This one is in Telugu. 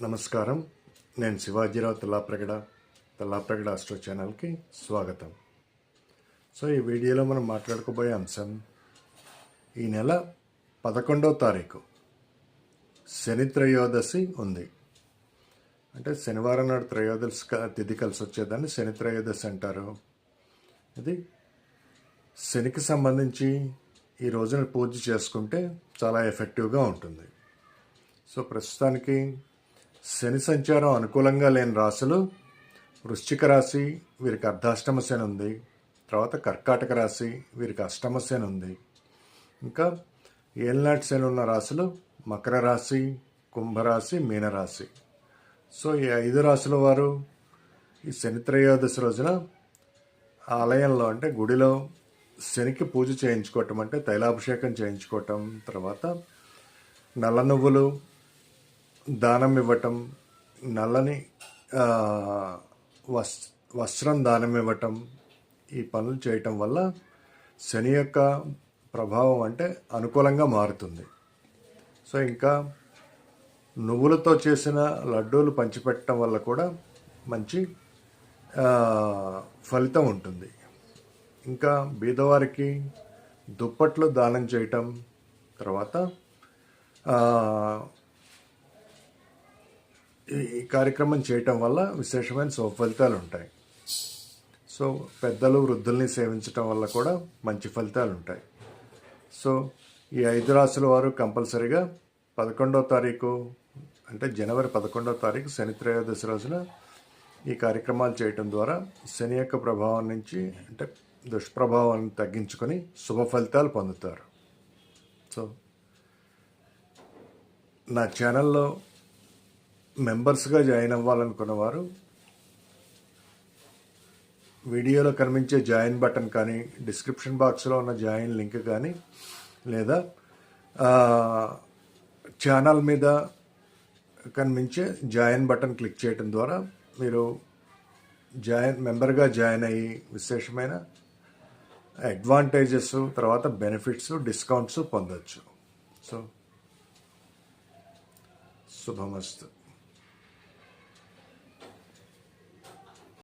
నమస్కారం. నేను శివాజీరావు తల్లాప్రగడ ఆస్ట్రో ఛానల్కి స్వాగతం. సో ఈ వీడియోలో మనం మాట్లాడుకోబోయే అంశం, ఈ నెల 11వ తారీఖు శని త్రయోదశి ఉంది. అంటే శనివారం నాడు త్రయోదశి తిథి కలిసి వచ్చేదాన్ని శని త్రయోదశి అంటారు. ఇది శనికి సంబంధించి ఈ రోజున పూజ చేసుకుంటే చాలా ఎఫెక్టివ్గా ఉంటుంది. సో ప్రస్తుతానికి శని సంచారం అనుకూలంగా లేని రాశులు వృశ్చిక రాశి, వీరికి అర్ధాష్టమ శని ఉంది. తర్వాత కర్కాటక రాశి, వీరికి అష్టమ శని ఉంది. ఇంకా ఏలినాటి శని ఉన్న రాశులు మకర రాశి, కుంభరాశి, మీనరాశి. సో ఈ 5 రాశుల వారు ఈ శని త్రయోదశి రోజున ఆలయంలో అంటే గుడిలో శనికి పూజ చేయించుకోవటం, అంటే తైలాభిషేకం చేయించుకోవటం, తర్వాత నల్ల నువ్వులు దానం ఇవ్వటం, నల్లని వస్త్రం దానం ఇవ్వటం, ఈ పనులు చేయటం వల్ల శని యొక్క ప్రభావం అంటే అనుకూలంగా మారుతుంది. సో ఇంకా నువ్వులతో చేసిన లడ్డూలు పంచిపెట్టడం వల్ల కూడా మంచి ఫలితం ఉంటుంది. ఇంకా బీదవారికి దుప్పట్లు దానం చేయటం, తర్వాత ఈ కార్యక్రమం చేయటం వల్ల విశేషమైన ఫలితాలు ఉంటాయి. సో పెద్దలు వృద్ధుల్ని సేవించటం వల్ల కూడా మంచి ఫలితాలు ఉంటాయి. సో ఈ 5 రాశుల వారు కంపల్సరీగా 11వ తారీఖు అంటే జనవరి 11వ తారీఖు శని త్రయోదశి రోజున ఈ కార్యక్రమాలు చేయటం ద్వారా శని యొక్క ప్రభావం నుంచి అంటే దుష్ప్రభావాన్ని తగ్గించుకొని శుభ ఫలితాలు పొందుతారు. సో నా ఛానల్లో మెంబర్స్గా జాయిన్ అవ్వాలనుకున్న వారు వీడియోలో కనిపించే జాయిన్ బటన్ కానీ, డిస్క్రిప్షన్ బాక్స్లో ఉన్న జాయిన్ లింక్ కానీ, లేదా ఛానల్ మీద కనిపించే జాయిన్ బటన్ క్లిక్ చేయడం ద్వారా మీరు మెంబర్గా జాయిన్ అయ్యి విశేషమైన అడ్వాంటేజెస్, తర్వాత బెనిఫిట్స్, డిస్కౌంట్స్ పొందవచ్చు. సో శుభమస్తు.